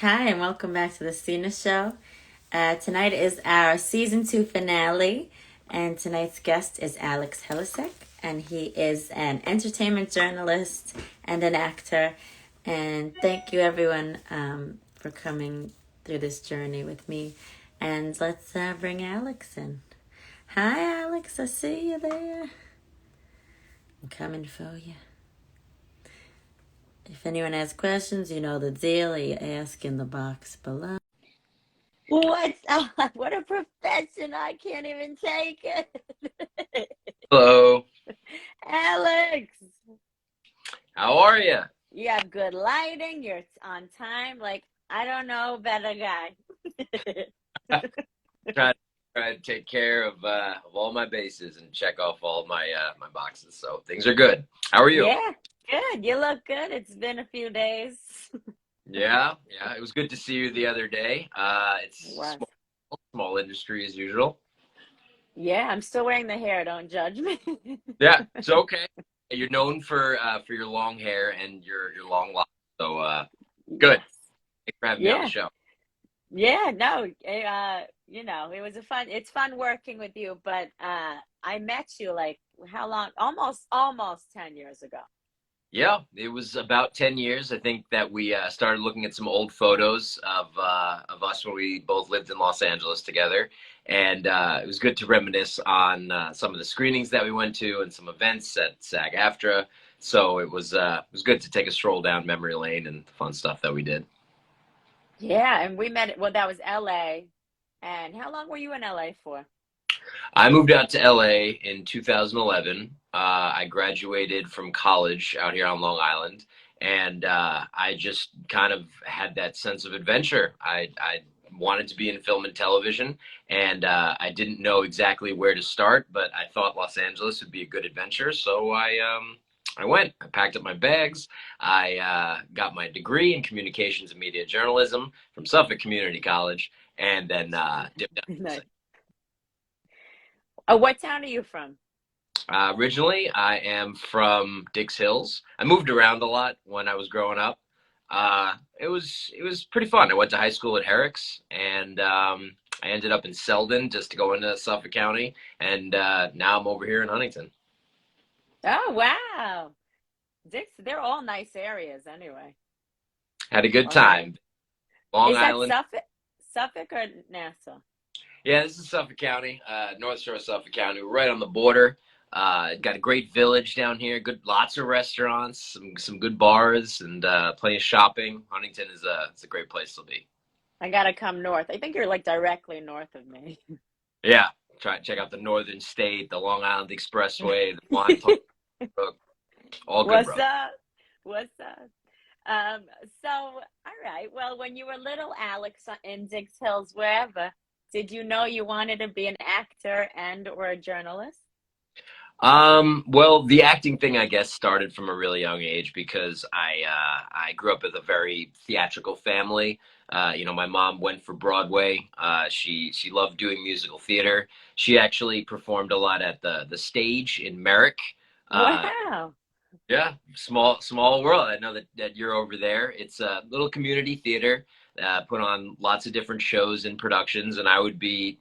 Hi, and welcome back to the Stina Show. Tonight is our season 2 finale, and tonight's guest is Alex Helisek, and he is an entertainment journalist and an actor. And thank you, everyone, for coming through this journey with me. And let's bring Alex in. Hi, Alex. I see you there. I'm coming for you. If anyone has questions, you know the deal. You ask in the box below. What's up? What a profession. I can't even take it. Hello. Alex, How are you? you have good lighting. You're on time. Like, I don't know, better guy. Try to take care of all my bases and check off all my my boxes. So things are good. How are you? Yeah, good. You look good. It's been a few days. Yeah. It was good to see you the other day. It's Was. small industry as usual. Yeah, I'm still wearing the hair. Don't judge me. Yeah, it's okay. You're known for your long hair and your long locks. So good. Yes. Thanks for having me on the Yeah. show. Yeah, no, it's fun working with you, but I met you like how long? Almost 10 years ago. Yeah, it was about 10 years. I think that we started looking at some old photos of us when we both lived in Los Angeles together. And it was good to reminisce on some of the screenings that we went to and some events at SAG-AFTRA. So it was good to take a stroll down memory lane and the fun stuff that we did. Yeah, and we met, well, that was LA. And how long were you in LA for? I moved out to LA in 2011. I graduated from college out here on Long Island, and I just kind of had that sense of adventure. I wanted to be in film and television, and I didn't know exactly where to start, but I thought Los Angeles would be a good adventure, so I went. I packed up my bags. I got my degree in communications and media journalism from Suffolk Community College, and then dipped out. Nice. Oh, what town are you from? Originally, I am from Dix Hills. I moved around a lot when I was growing up. It was pretty fun. I went to high school at Herrick's, and I ended up in Selden just to go into Suffolk County, and now I'm over here in Huntington. Oh, wow. They're all nice areas anyway. Had a good All right. time. Long Is that Island. Suffolk or Nassau? Yeah, this is Suffolk County, North Shore of Suffolk County. We're right on the border. Got a great village down here. Lots of restaurants, some good bars, and plenty of shopping. Huntington is it's a great place to be. I gotta come north. I think you're like directly north of me. Yeah, try to check out the Northern State, the Long Island Expressway, the Wine Brook, all good, What's bro. up? What's up? All right. Well, when you were little Alex in Dix Hills, wherever, did you know you wanted to be an actor and or a journalist? Well, the acting thing, I guess, started from a really young age because I grew up with a very theatrical family. My mom went for Broadway. She loved doing musical theater. She actually performed a lot at the stage in Merrick. Uh, Wow. Yeah, small world. I know that you're over there. It's a little community theater, put on lots of different shows and productions, and I would be,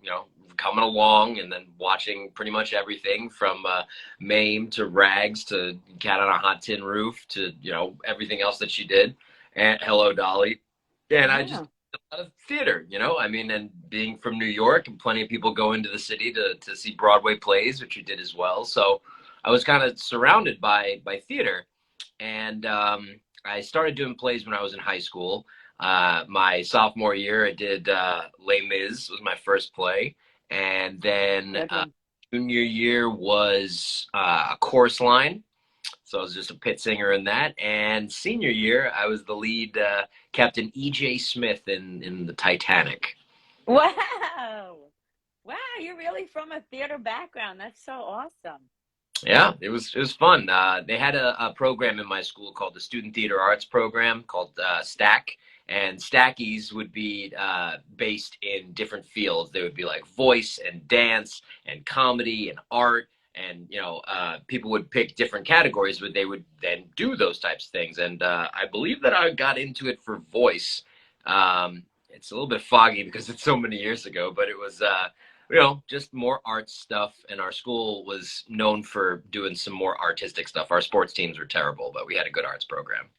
coming along and then watching pretty much everything from Mame to Rags to Cat on a Hot Tin Roof to, everything else that she did, and Hello Dolly. And I just Wow. did a lot of theater, I mean, and being from New York, and plenty of people go into the city to see Broadway plays, which you did as well. So I was kind of surrounded by theater, and I started doing plays when I was in high school. My sophomore year, I did Les Mis was my first play, and then Good one. junior year was a chorus line, so I was just a pit singer in that. And senior year, I was the lead Captain E.J. Smith in the Titanic. Wow. Wow, you're really from a theater background. That's so awesome. Yeah, it was fun. They had a program in my school called the Student Theater Arts Program called STAC, and Stackies would be based in different fields. They would be like voice and dance and comedy and art, and people would pick different categories, but they would then do those types of things. And I believe that I got into it for voice It's a little bit foggy because it's so many years ago, but it was, just more art stuff. And our school was known for doing some more artistic stuff. Our sports teams were terrible, but we had a good arts program.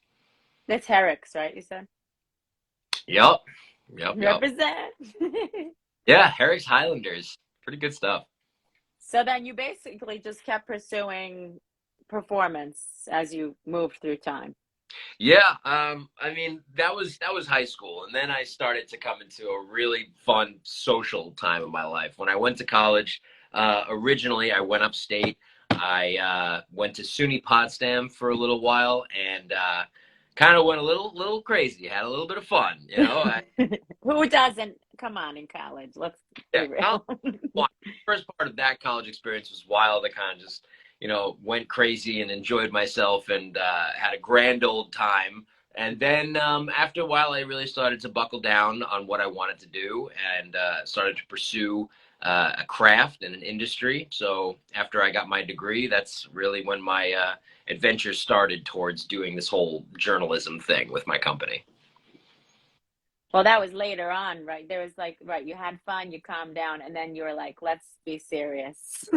That's Herrick's, right? You said? Yep. Yep. Yep. Represent. Yeah. Harry's Highlanders. Pretty good stuff. So then you basically just kept pursuing performance as you moved through time. Yeah, I mean that was high school, and then I started to come into a really fun social time of my life. When I went to college, originally I went upstate. I went to SUNY Potsdam for a little while, and kind of went a little crazy. Had a little bit of fun, you know. Who doesn't? Come on, in college. Let's be Yeah, real. first part of that college experience was wild. I kind of just, went crazy and enjoyed myself and had a grand old time. And then after a while, I really started to buckle down on what I wanted to do and started to pursue a craft and an industry. So after I got my degree, that's really when my adventure started towards doing this whole journalism thing with my company. Well, that was later on, right? There was like, right, you had fun, you calmed down, and then you were like, let's be serious.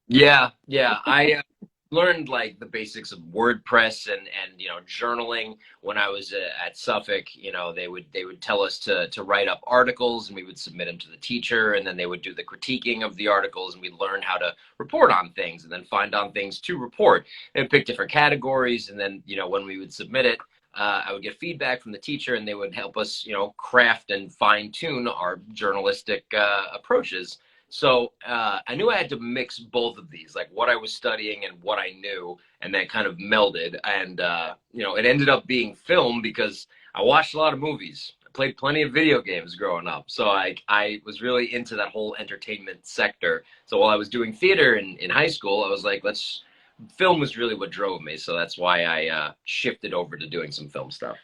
Yeah, yeah. I learned like the basics of WordPress and journaling when I was at Suffolk. They would tell us to write up articles, and we would submit them to the teacher, and then they would do the critiquing of the articles, and we'd learn how to report on things, and then find on things to report, and pick different categories, and then when we would submit it. I would get feedback from the teacher, and they would help us, craft and fine tune our journalistic approaches. So I knew I had to mix both of these, like what I was studying and what I knew, and that kind of melded. And it ended up being film because I watched a lot of movies. I played plenty of video games growing up, so I was really into that whole entertainment sector. So while I was doing theater in high school, I was like, film was really what drove me. So that's why I shifted over to doing some film stuff.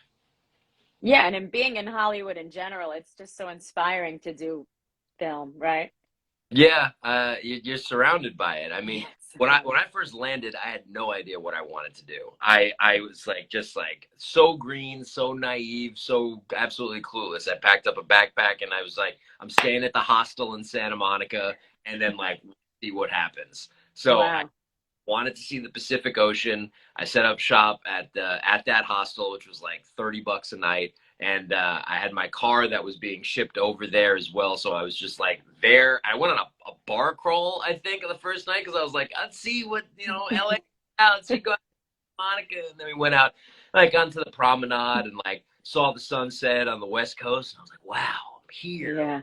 Yeah, and in being in Hollywood in general, it's just so inspiring to do film, right? Yeah, you're surrounded by it. I mean, Yes. when I first landed, I had no idea what I wanted to do. I was like just like so green, so naive, so absolutely clueless. I packed up a backpack and I was like, I'm staying at the hostel in Santa Monica, and then like see what happens. So I Wow. wanted to see the Pacific Ocean. I set up shop at that hostel, which was like $30 a night, and I had my car that was being shipped over there as well. So I was just like there. I went on a bar crawl, I think, the first night because I was like, let's see what LA out. Let's see go out to Monica, and then we went out like onto the promenade and like saw the sunset on the West Coast. And I was like, wow, I'm here. Yeah.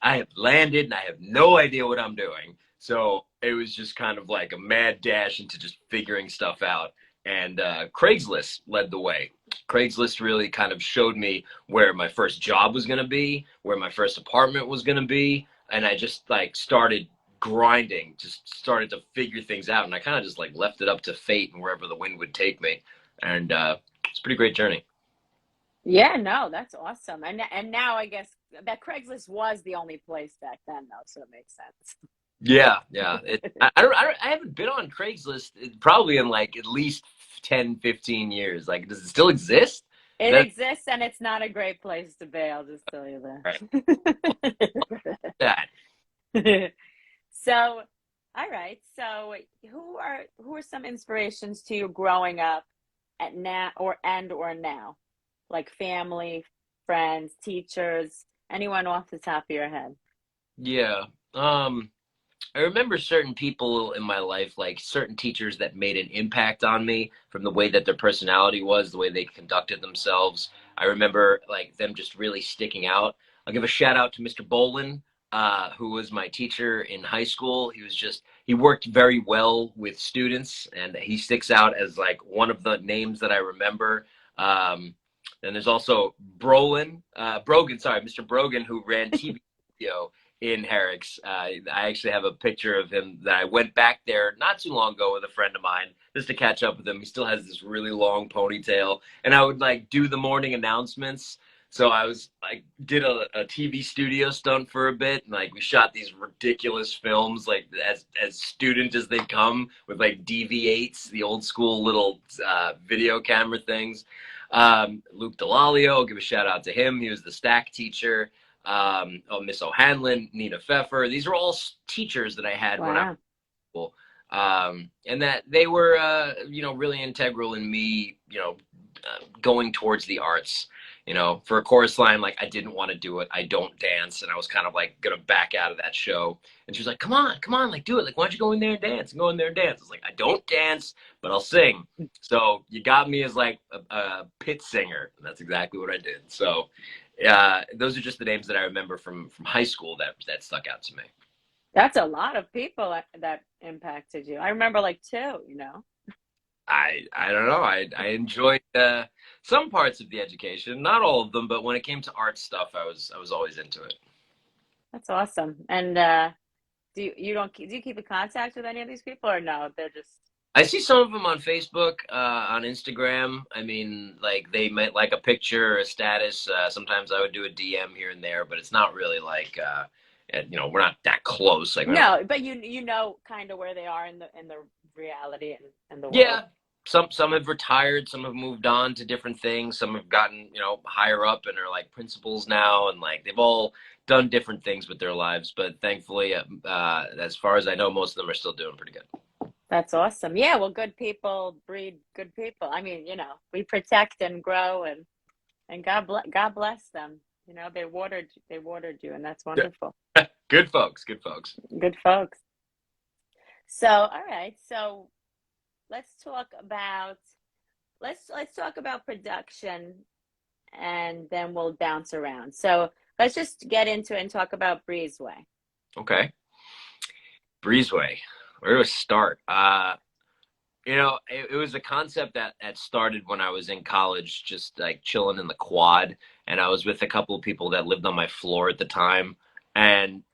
I have landed and I have no idea what I'm doing. So it was just kind of like a mad dash into just figuring stuff out. And Craigslist led the way. Craigslist really kind of showed me where my first job was going to be, where my first apartment was going to be. And I just like started grinding, just started to figure things out. And I kind of just like left it up to fate and wherever the wind would take me. And it's a pretty great journey. Yeah, no, that's awesome. And now I guess that Craigslist was the only place back then, though, so it makes sense. Yeah, yeah. I haven't been on Craigslist probably in like at least 10, 15 years. Like, does it still exist? It That's exists, and it's not a great place to be, I'll just tell you right. that. That. So, all right. So, who are some inspirations to you growing up at now or now? Like family, friends, teachers, anyone off the top of your head? Yeah. Um, I remember certain people in my life, like certain teachers that made an impact on me from the way that their personality was, the way they conducted themselves. I remember like them just really sticking out. I'll give a shout out to Mr. Bolin, who was my teacher in high school. He worked very well with students, and he sticks out as like one of the names that I remember. And there's also Mr. Brogan, who ran TV video in Herrick's. I actually have a picture of him that I went back there not too long ago with a friend of mine just to catch up with him. He still has this really long ponytail, and I would like do the morning announcements. So I was like, did a TV studio stunt for a bit, and like we shot these ridiculous films, like as student as they come, with like DV8s, the old school little video camera things. Luke Delalio, give a shout out to him. He was the stack teacher. Miss O'Hanlon, Nina Pfeffer. These are all teachers that I had when I was Wow. in school. And that they were, really integral in me, going towards the arts. For a chorus line, like I didn't want to do it. I don't dance, and I was kind of like gonna back out of that show. And she was like, "Come on, like do it. Like why don't you go in there and dance? And go in there and dance." I was like, "I don't dance, but I'll sing." So you got me as like a pit singer, and that's exactly what I did. So those are just the names that I remember from high school that stuck out to me. That's a lot of people that impacted you. I remember like two. I don't know. I enjoyed some parts of the education, not all of them, but when it came to art stuff, I was always into it. That's awesome. And do you keep in contact with any of these people or no? They're just I see some of them on Facebook, on Instagram. I mean, like they might like a picture or a status. Sometimes I would do a DM here and there, but it's not really like, we're not that close. Like, no, but you know kind of where they are in the reality and the world. yeah, some have retired, some have moved on to different things, some have gotten, higher up and are like principals now, and like they've all done different things with their lives. But thankfully, as far as I know, most of them are still doing pretty good. That's awesome. Yeah, well, good people breed good people. I mean, we protect and grow and God bless them. They watered you, and that's wonderful. Good folks, good folks. Good folks. So, all right. So, let's talk about let's talk about production, and then we'll bounce around. So, let's just get into it and talk about Breezeway. Okay. Breezeway. Where do I start? It was a concept that started when I was in college, just like chilling in the quad. And I was with a couple of people that lived on my floor at the time. And,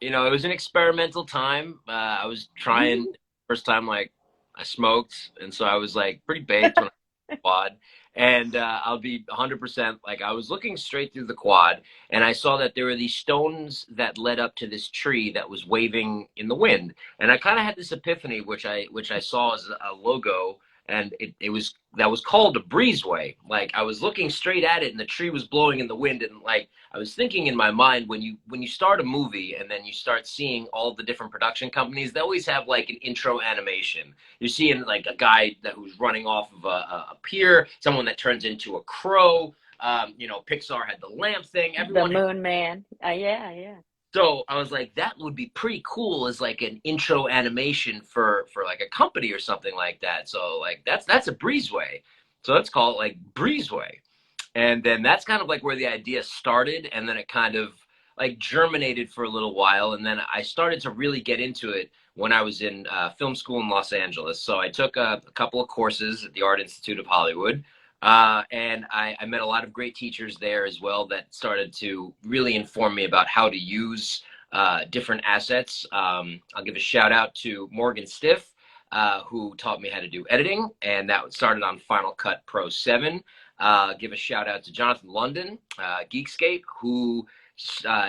it was an experimental time. I was trying, first time, like, I smoked. And so I was like pretty baked when I was in the quad. And I'll be 100% like, I was looking straight through the quad, and I saw that there were these stones that led up to this tree that was waving in the wind. And I kind of had this epiphany, which I saw as a logo, and that was called a breezeway. Like I was looking straight at it, and the tree was blowing in the wind, and like I was thinking in my mind, when you start a movie and then you start seeing all the different production companies, they always have like an intro animation. You're seeing like a guy who's running off of a pier, someone that turns into a crow. Pixar had the lamp thing. Everyone The Moon Man. Yeah, yeah. So I was like, that would be pretty cool as like an intro animation for like a company or something like that. So like that's a breezeway. So let's call it like Breezeway. And then that's kind of like where the idea started, and then it kind of like germinated for a little while, and then I started to really get into it when I was in film school in Los Angeles. So I took a couple of courses at the Art Institute of Hollywood. And I met a lot of great teachers there as well that started to really inform me about how to use different assets. I'll give a shout out to Morgan Stiff, who taught me how to do editing, and that started on Final Cut Pro 7. Give a shout out to Jonathan London, Geekscape, who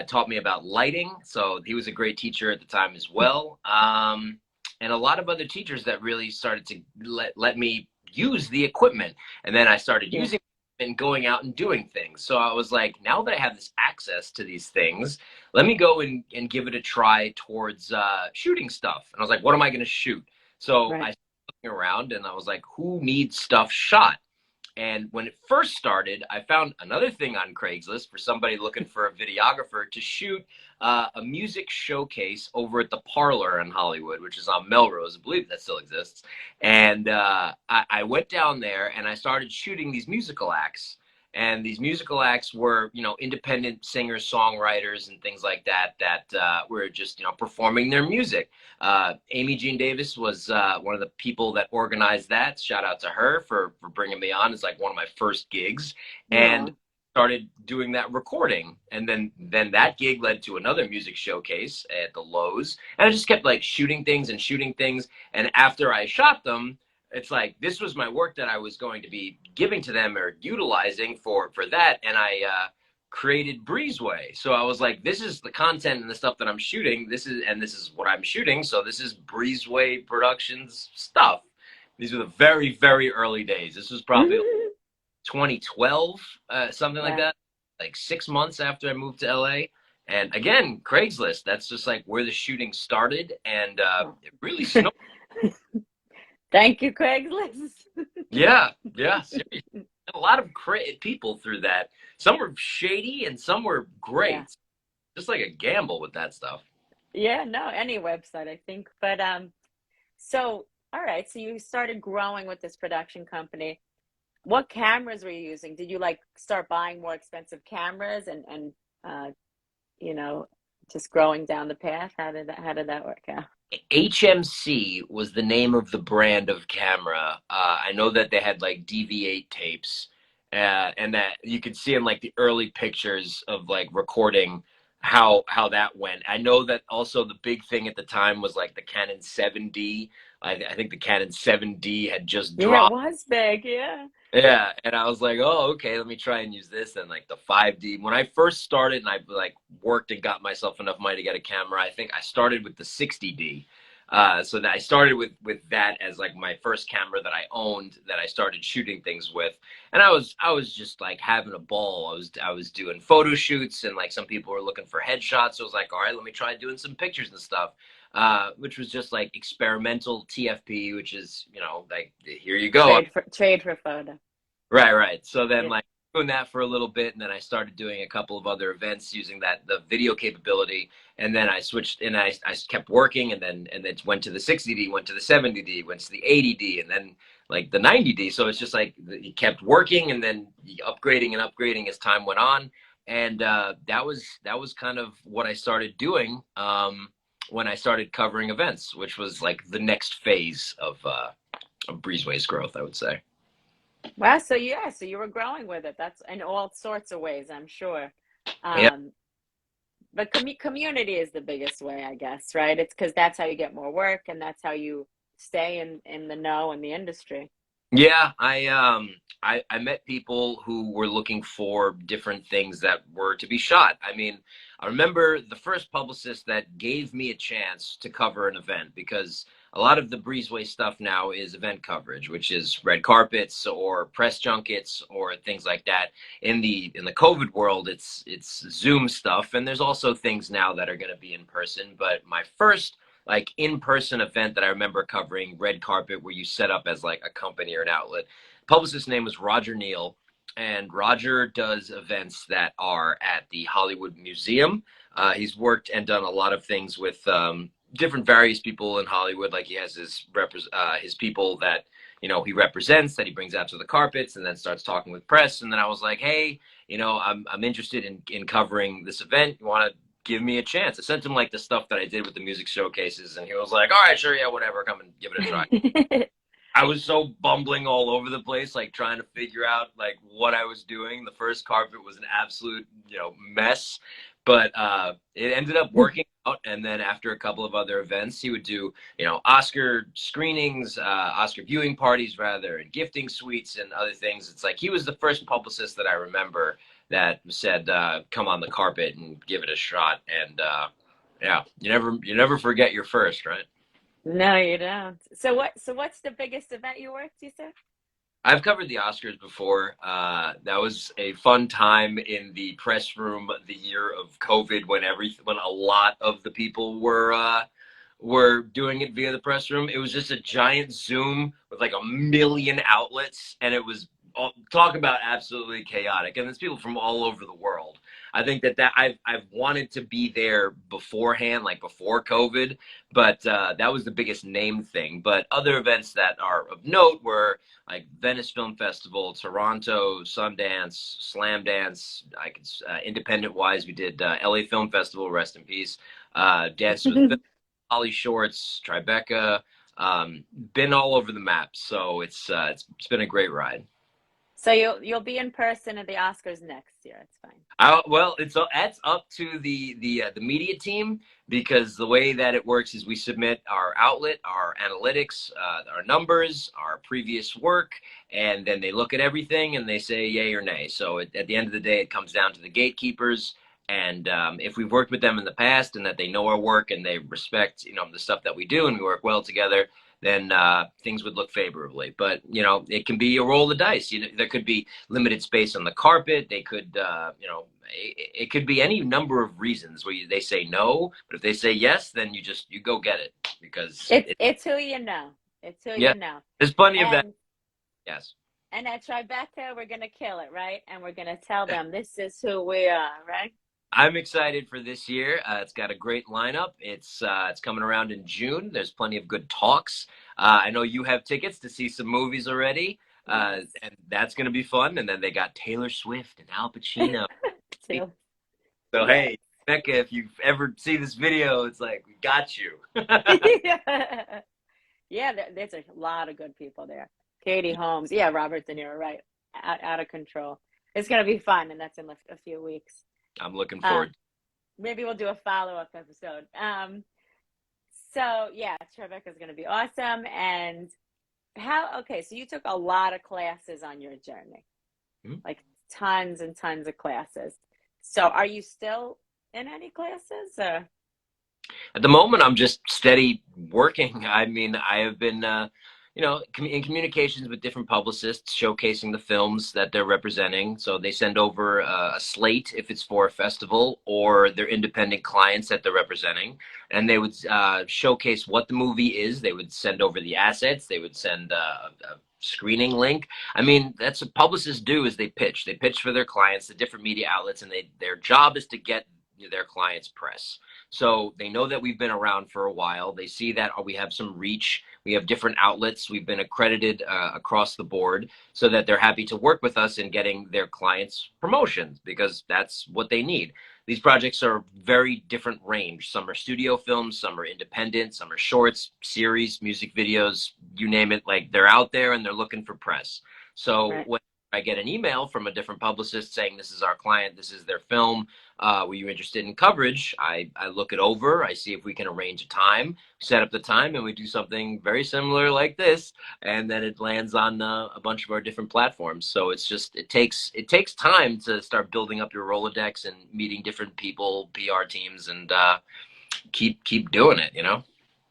taught me about lighting. So he was a great teacher at the time as well. And a lot of other teachers that really started to let me use the equipment. And then I started using it and going out and doing things. So I was like, now that I have this access to these things, let me go and give it a try towards shooting stuff. And I was like, what am I going to shoot? So I started looking around, and I was like, who needs stuff shot? And when it first started, I found another thing on Craigslist for somebody looking for a videographer to shoot a music showcase over at the Parlor in Hollywood, which is on Melrose. I believe that still exists. And I went down there and I started shooting these musical acts. And these musical acts were, independent singers, songwriters, and things like that were just, performing their music. Amy Jean Davis was one of the people that organized that. Shout out to her for bringing me on. It's like one of my first gigs. And started doing that recording. And then that gig led to another music showcase at the Lowe's. And I just kept like shooting things. And after I shot them, it's like this was my work that I was going to be giving to them or utilizing for that, and I created Breezeway. So I was like, this is the content and the stuff that I'm shooting. This is what I'm shooting. So this is Breezeway Productions stuff. These were the very, very early days. This was probably 2012, something like Wow. that. Like 6 months after I moved to LA. And again, Craigslist. That's just like where the shooting started, and it really snowed. Thank you, Craigslist. Yeah, yeah, seriously. A lot of people through that. Some were shady and some were Yeah. great. Just like a gamble with that stuff. Yeah, no, any website, I think. But so all right, so you started growing with this production company. What cameras were you using? Did you like start buying more expensive cameras and uh, you know, just growing down the path? How did that work out? HMC was the name of the brand of camera. I know that they had like DV8 tapes, and that you could see in like the early pictures of like recording how that went. I know that also the big thing at the time was like the Canon 7D. I think the Canon 7D had just Yeah, it dropped. was big. Yeah. Yeah, and I was like, oh, okay, let me try and use this. And like the 5D, when I first started and I like worked and got myself enough money to get a camera, I think I started with the 60D. So that I started with that as like my first camera that I owned that I started shooting things with, and I was just like having a ball. I was doing photo shoots, and like some people were looking for headshots. So I was like, all right, let me try doing some pictures and stuff. Which was just like experimental TFP, which is, like, here you go. Trade for photo. Right, right. So then, Yeah. like, doing that for a little bit, and then I started doing a couple of other events using the video capability, and then I switched, and I kept working, and then went to the 60D, went to the 70D, went to the 80D, and then like the 90D. So it's just like you kept working, and then upgrading and upgrading as time went on, and that was kind of what I started doing when I started covering events, which was like the next phase of Breezeway's growth, I would say. Wow, so yeah, so you were growing with it. That's in all sorts of ways, I'm sure. Yeah. Um, but community is the biggest way, I guess, right? It's because that's how you get more work and that's how you stay in the know in the industry. Yeah, I met people who were looking for different things that were to be shot. I mean, I remember the first publicist that gave me a chance to cover an event, because a lot of the Breezeway stuff now is event coverage, which is red carpets or press junkets or things like that. In the COVID world, it's Zoom stuff, and there's also things now that are going to be in person. But my first like in-person event that I remember covering, red carpet, where you set up as like a company or an outlet. Publicist's name was Roger Neal, and Roger does events that are at the Hollywood Museum. He's worked and done a lot of things with different various people in Hollywood. Like he has his people that he represents, that he brings out to the carpets, and then starts talking with press. And then I was like, hey, I'm interested in covering this event. You want to give me a chance? I sent him like the stuff that I did with the music showcases, and he was like, all right, sure, yeah, whatever, come and give it a try. I was so bumbling all over the place, like trying to figure out like what I was doing. The first carpet was an absolute, mess, but it ended up working out. And then after a couple of other events, he would do, Oscar screenings, Oscar viewing parties rather, and gifting suites and other things. It's like he was the first publicist that I remember that said, "Come on the carpet and give it a shot." And yeah, you never forget your first, right? No, you don't. So what's the biggest event you worked, you said? I've covered the Oscars before. That was a fun time in the press room the year of COVID, when a lot of the people were doing it via the press room. It was just a giant Zoom with like a million outlets, and it was talk about absolutely chaotic. And there's people from all over the world. I think that I've wanted to be there beforehand, like before COVID, but that was the biggest name thing. But other events that are of note were like Venice Film Festival, Toronto, Sundance, Slam Dance. Independent wise, we did LA Film Festival, rest in peace. Dances with Film, Holly Shorts, Tribeca. Been all over the map, so it's been a great ride. So you'll be in person at the Oscars next year. It's fine. Well, that's up to the media team, because the way that it works is we submit our outlet, our analytics, our numbers, our previous work, and then they look at everything and they say yay or nay. So at the end of the day, it comes down to the gatekeepers. And if we've worked with them in the past and that they know our work and they respect, the stuff that we do and we work well together, then things would look favorably. But, it can be a roll of the dice. There could be limited space on the carpet. They could, it could be any number of reasons where they say no, but if they say yes, then you go get it, because it's who you know. It's who yeah, you know. there's plenty of that. And Yes. and at Tribeca, we're gonna kill it, right? And we're gonna tell them this is who we are, right? I'm excited for this year. It's got a great lineup. It's coming around in June. There's plenty of good talks. I know you have tickets to see some movies already, Yes. and that's going to be fun. And then they got Taylor Swift and Al Pacino. Too. So Yes. hey, Becca, if you've ever seen this video, it's like we got you. Yeah, there's a lot of good people there. Katie Holmes, yeah, Robert De Niro, right? Out of control. It's gonna be fun, and that's in a few weeks. I'm looking forward. Maybe we'll do a follow-up episode. So yeah, Tribeca is gonna be awesome. And okay, so you took a lot of classes on your journey, like tons and tons of classes. So are you still in any classes? Or? At the moment, I'm just steady working. I mean, I have been, in communications with different publicists, showcasing the films that they're representing. So they send over a slate if it's for a festival, or their independent clients that they're representing, and they would showcase what the movie is. They would send over the assets. They would send a screening link. I mean, that's what publicists do, is they pitch. They pitch for their clients, the different media outlets, and their job is to get their clients press. So they know that we've been around for a while. They see that we have some reach. We have different outlets. We've been accredited across the board, so that they're happy to work with us in getting their clients promotions, because that's what they need. These projects are very different range. Some are studio films, some are independent, some are shorts, series, music videos, you name it. Like, they're out there and they're looking for press. So Right. when I get an email from a different publicist saying this is our client, this is their film, were you interested in coverage? I look it over. I see if we can arrange a time, set up the time, and we do something very similar like this, and then it lands on a bunch of our different platforms. So it takes time to start building up your Rolodex and meeting different people, PR teams, and keep doing it.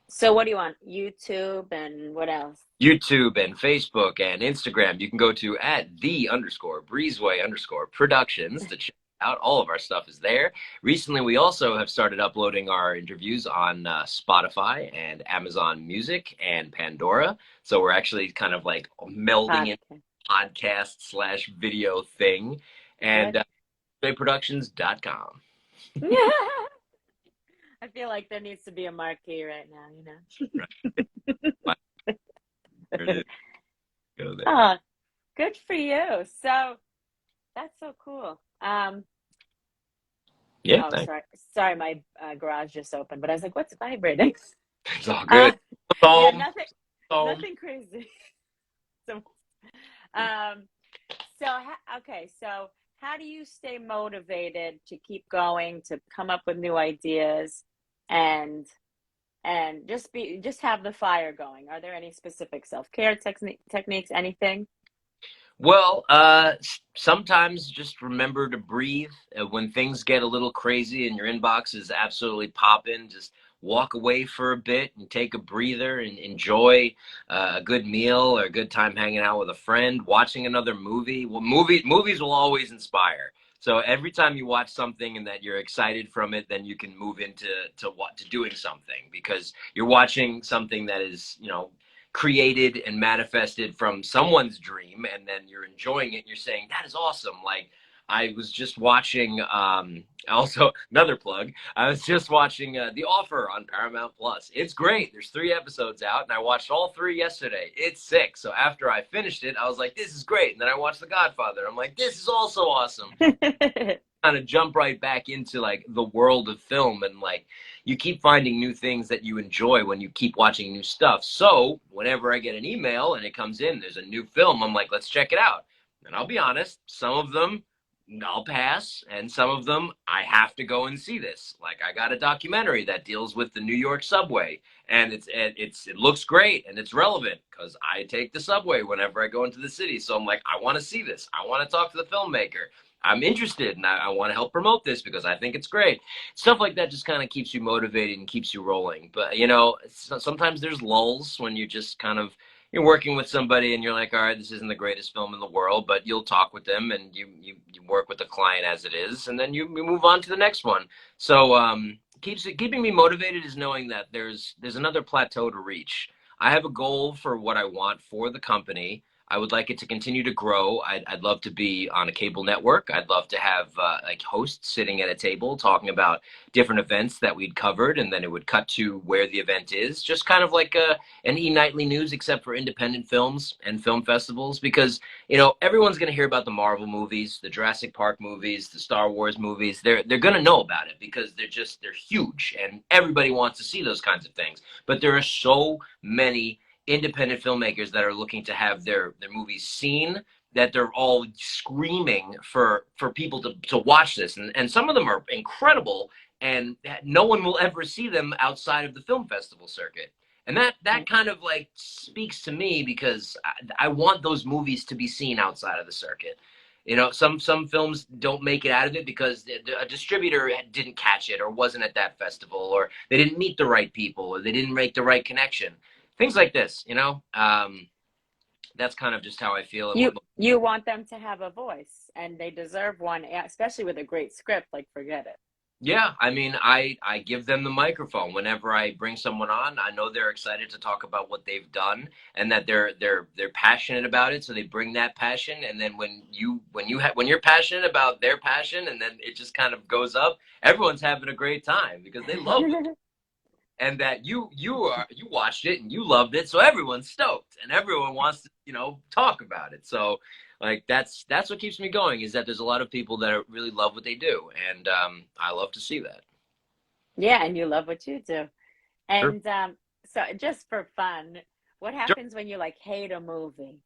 So what do you want? YouTube and what else? YouTube and Facebook and Instagram. You can go to @the_Breezeway_Productions to check out. All of our stuff is there. Recently, we also have started uploading our interviews on Spotify and Amazon Music and Pandora. So we're actually kind of like melding in podcast/video thing. And breezeewayproductions.com. I feel like there needs to be a marquee right now, Right. There it is. Go there. Oh, good for you. So that's so cool. Yeah, Oh, sorry, my garage just opened, but I was like, what's vibrating? it's all good. Yeah, nothing crazy. So, okay, so how do you stay motivated to keep going, to come up with new ideas, and just have the fire going? Are there any specific self-care techniques, anything? Well, sometimes just remember to breathe. When things get a little crazy and your inbox is absolutely popping, just walk away for a bit and take a breather and enjoy a good meal or a good time hanging out with a friend, watching another movie. Well, movies will always inspire. So every time you watch something and that you're excited from it, then you can move into doing something, because you're watching something that is, created and manifested from someone's dream, and then you're enjoying it and you're saying, that is awesome. Like, I was just watching, also another plug, I was just watching The Offer on Paramount Plus. It's great. There's 3 episodes out, and I watched all 3 yesterday. It's sick. So after I finished it, I was like, this is great. And then I watched The Godfather. I'm like, this is also awesome. Kind of jump right back into like the world of film, and like you keep finding new things that you enjoy when you keep watching new stuff. So whenever I get an email and it comes in, there's a new film, I'm like, let's check it out. And I'll be honest, some of them I'll pass, and some of them I have to go and see this. Like I got a documentary that deals with the New York subway, and it looks great and it's relevant because I take the subway whenever I go into the city. So I'm like, I want to see this. I want to talk to the filmmaker. I'm interested, and I want to help promote this because I think it's great. Stuff like that just kind of keeps you motivated and keeps you rolling. But sometimes there's lulls when you just kind of you're working with somebody and you're like, all right, this isn't the greatest film in the world, but you'll talk with them and you work with the client as it is, and then you move on to the next one. So keeping me motivated is knowing that there's another plateau to reach. I have a goal for what I want for the company. I would like it to continue to grow. I'd love to be on a cable network. I'd love to have like hosts sitting at a table talking about different events that we'd covered, and then it would cut to where the event is. Just kind of like an E-Nightly News, except for independent films and film festivals, because everyone's going to hear about the Marvel movies, the Jurassic Park movies, the Star Wars movies. They're going to know about it because they're huge, and everybody wants to see those kinds of things. But there are so many independent filmmakers that are looking to have their movies seen, that they're all screaming for people to watch this, and some of them are incredible, and no one will ever see them outside of the film festival circuit. And that kind of like speaks to me because I want those movies to be seen outside of the circuit. Some films don't make it out of it because a distributor didn't catch it, or wasn't at that festival, or they didn't meet the right people, or they didn't make the right connection. Things like this, that's kind of just how I feel. You want them to have a voice, and they deserve one, especially with a great script. Like, forget it. Yeah, I mean, I give them the microphone whenever I bring someone on. I know they're excited to talk about what they've done, and that they're passionate about it. So they bring that passion, and then when you're passionate about their passion, and then it just kind of goes up. Everyone's having a great time because they love it. And that you watched it and you loved it, so everyone's stoked and everyone wants to talk about it. So like that's what keeps me going, is that there's a lot of people that really love what they do, and I love to see that. Yeah, and you love what you do. Sure. And so just for fun, what Sure. happens when you like hate a movie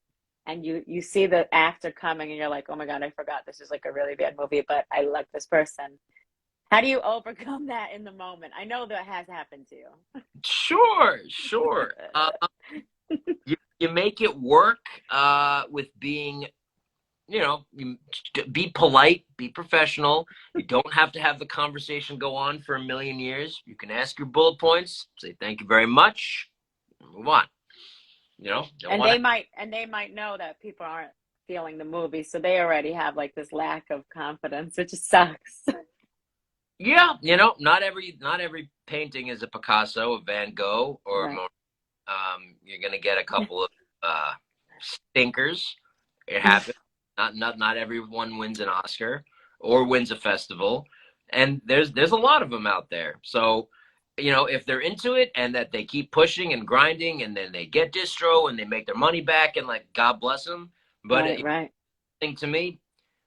and you see the actor coming and you're like, oh my God, I forgot this is like a really bad movie, but I like this person. How do you overcome that in the moment? I know that has happened to you. Sure. You make it work with being, you be polite, be professional. You don't have to have the conversation go on for a million years. You can ask your bullet points, say thank you very much, and move on. And they might know that people aren't feeling the movie, so they already have like this lack of confidence, which sucks. Yeah, not every painting is a Picasso, a Van Gogh, or Right. you're gonna get a couple of stinkers. It happens. Not everyone wins an Oscar or wins a festival, and there's a lot of them out there. So, if they're into it and that they keep pushing and grinding, and then they get distro and they make their money back, and like God bless them. But Right. thing to me,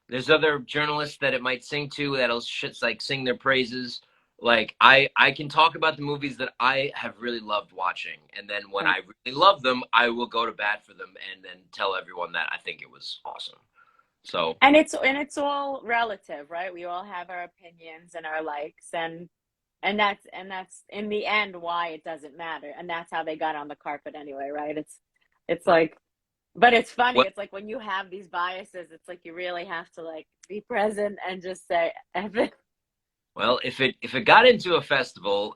there's other journalists that it might sing to that'll like sing their praises. Like I can talk about the movies that I have really loved watching, and then when I really love them, I will go to bat for them and then tell everyone that I think it was awesome. So And it's all relative, right? We all have our opinions and our likes, and that's in the end why it doesn't matter. And that's how they got on the carpet anyway, right? It's like, but it's funny. what? It's like when you have these biases, it's like you really have to like be present and just say, F it. Well, if it got into a festival,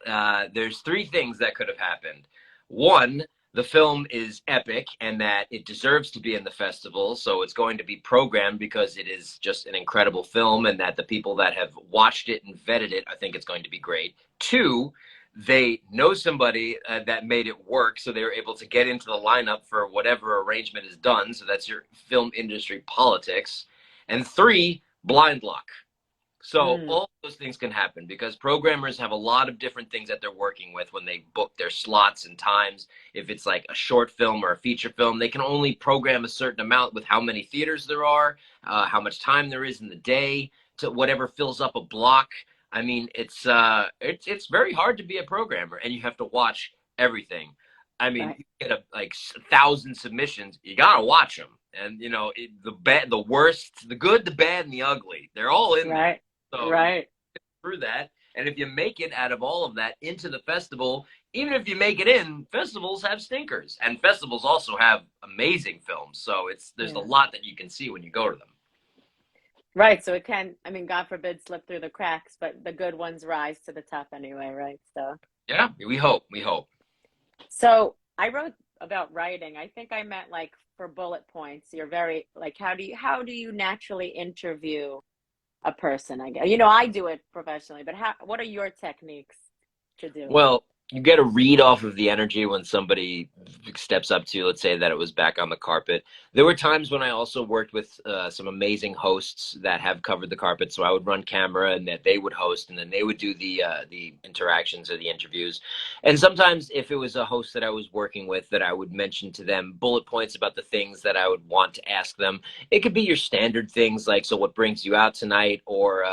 there's three things that could have happened. One, the film is epic and that it deserves to be in the festival, so it's going to be programmed because it is just an incredible film, and that the people that have watched it and vetted it, I think it's going to be great. Two, they know somebody that made it work, so they were able to get into the lineup for whatever arrangement is done. So that's your film industry politics. And three, blind luck. So all those things can happen because programmers have a lot of different things that they're working with when they book their slots and times. If it's like a short film or a feature film, they can only program a certain amount with how many theaters there are, how much time there is in the day, to whatever fills up a block. I mean, it's very hard to be a programmer, and you have to watch everything. I mean, Right. you get like 1,000 submissions, you gotta watch them, and the worst, the good, the bad, and the ugly. They're all in there. Right. So you Right. get through that, and if you make it out of all of that into the festival, even if you make it in, festivals have stinkers, and festivals also have amazing films. So there's a Yeah. lot that you can see when you go to them. Right. So it can, I mean, God forbid, slip through the cracks, but the good ones rise to the top anyway, right? So. Yeah, we hope. We hope. So I wrote about writing. I think I meant like for bullet points. You're very like how do you naturally interview a person? I guess I do it professionally, but what are your techniques to do it? Well, you get a read off of the energy when somebody steps up to you. Let's say that it was back on the carpet. There were times when I also worked with some amazing hosts that have covered the carpet. So I would run camera, and that they would host, and then they would do the interactions or the interviews. And sometimes, if it was a host that I was working with, that I would mention to them bullet points about the things that I would want to ask them. It could be your standard things like, so what brings you out tonight, or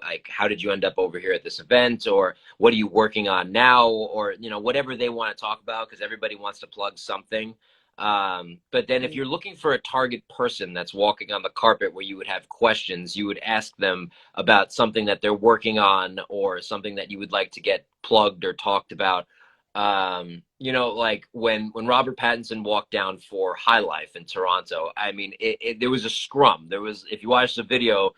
like, how did you end up over here at this event, or what are you working on now, or whatever they want to talk about, because everybody wants to plug something. But then if Mm. you're looking for a target person that's walking on the carpet where you would have questions, you would ask them about something that they're working on, or something that you would like to get plugged or talked about. Like when Robert Pattinson walked down for High Life in Toronto, I mean, there was a scrum. If you watch the video,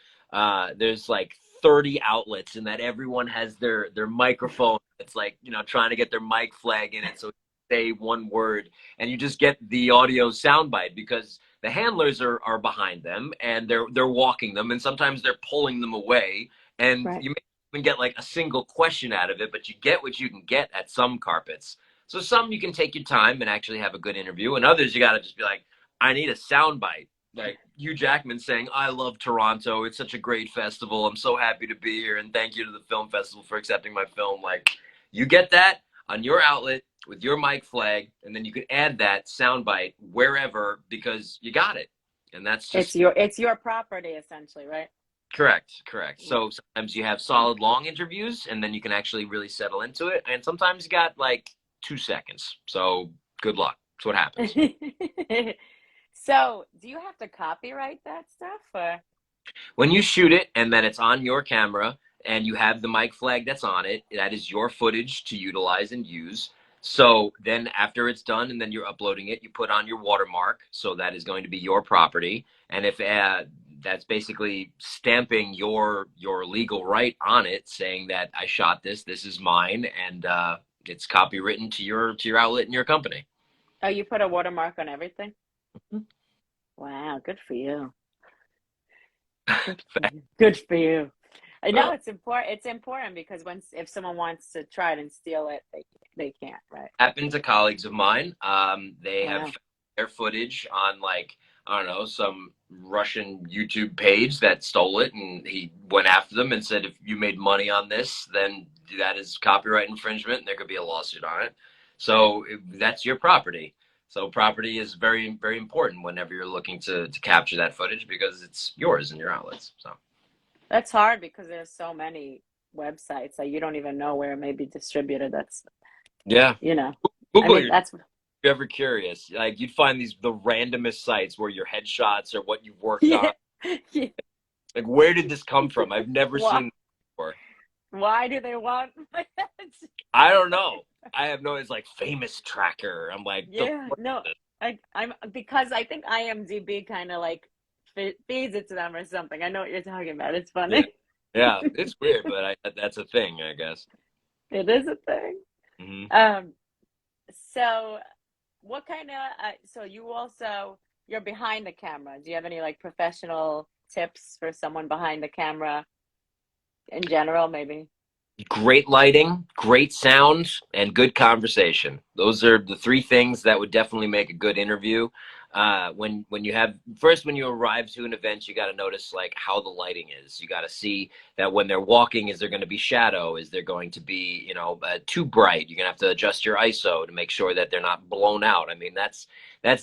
there's like 30 outlets, and that everyone has their microphone. It's like, trying to get their mic flag in it so say one word, and you just get the audio soundbite, because the handlers are behind them, and they're walking them, and sometimes they're pulling them away, and Right. you may even get like a single question out of it, but you get what you can get at some carpets. So some you can take your time and actually have a good interview, and others you got to just be like, I need a soundbite. Like Hugh Jackman saying, I love Toronto. It's such a great festival. I'm so happy to be here. And thank you to the film festival for accepting my film. Like, you get that on your outlet with your mic flag, and then you can add that soundbite wherever, because you got it. And that's It's just your property essentially, right? correct. Correct. So sometimes you have solid long interviews, and then you can actually really settle into it. And sometimes you got like 2 seconds. So good luck. That's what happens. So, do you have to copyright that stuff or? When you shoot it and then it's on your camera and you have the mic flag that's on it, that is your footage to utilize and use. So then after it's done and then you're uploading it, you put on your watermark. So that is going to be your property. And if that's basically stamping your legal right on it, saying that I shot this, this is mine, and it's copywritten to your outlet and your company. Oh, you put a watermark on everything? Wow, good for you. Good for you. Good for you. I know Well, it's important. It's important because if someone wants to try it and steal it, they can't, right? happened to colleagues of mine. They have Wow. found their footage on, like, I don't know, some Russian YouTube page that stole it, and he went after them and said, if you made money on this, then that is copyright infringement, and there could be a lawsuit on it. So that's your property. So property is very, very important whenever you're looking to capture that footage, because it's yours and your outlets. So That's hard because there's so many websites that you don't even know where it may be distributed. That's, yeah, you know, I Google mean, your that's, you're ever curious, like you'd find the randomest sites where your headshots or what you've worked on. yeah. Yeah. Like, where did this come from? I've never Why, seen this before. why do they want my head? I don't know. I have no. It's like famous tracker. I'm like, Yeah, no, I'm because I think IMDb kind of like feeds it to them or something. I know what you're talking about. It's yeah, funny. yeah. It's weird, but that's a thing, I guess. It is a thing. Hmm. Um, so what kind of so you're behind the camera. Do you have any like professional tips for someone behind the camera in general, maybe? Great lighting, great sound, and good conversation. Those are the three things that would definitely make a good interview. When you arrive to an event, you got to notice like how the lighting is. You got to see that when they're walking, is there going to be shadow? Is there going to be too bright? You're gonna have to adjust your ISO to make sure that they're not blown out. I mean, that's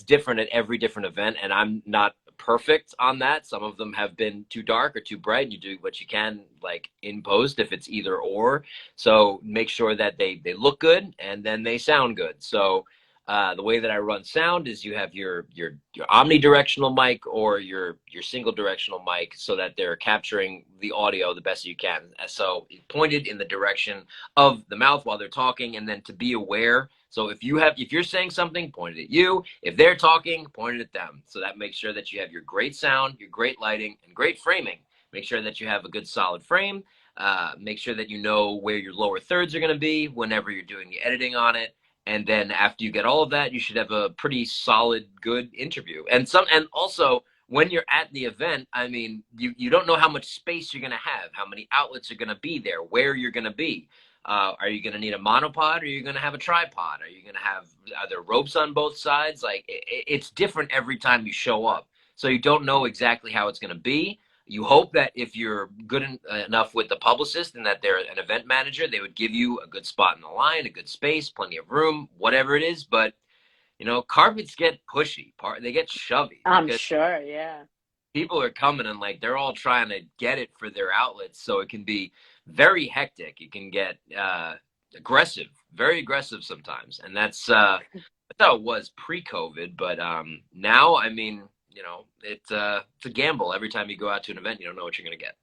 different at every different event, and I'm not perfect on that. Some of them have been too dark or too bright. You do what you can, like in post, if it's either or. So make sure that they look good and then they sound good. So The way that I run sound is you have your omnidirectional mic or your single directional mic, so that they're capturing the audio the best you can. So pointed in the direction of the mouth while they're talking, and then to be aware. So if you're saying something, point it at you. If they're talking, point it at them. So that makes sure that you have your great sound, your great lighting, and great framing. Make sure that you have a good solid frame. Make sure that you know where your lower thirds are going to be whenever you're doing the editing on it. And then after you get all of that, you should have a pretty solid, good interview. And also when you're at the event, I mean, you don't know how much space you're going to have, how many outlets are going to be there, where you're going to be. Are you going to need a monopod, or are you going to have a tripod? Are you going to have, are there ropes on both sides? Like, it's different every time you show up. So you don't know exactly how it's going to be. You hope that if you're good enough with the publicist and that they're an event manager, they would give you a good spot in the line, a good space, plenty of room, whatever it is. But, carpets get pushy. They get shovey. I'm sure, yeah. People are coming and like they're all trying to get it for their outlets. So it can be very hectic. It can get aggressive, very aggressive sometimes. And that's how it was pre-COVID. But now, I mean, it's a gamble. Every time you go out to an event, you don't know what you're going to get.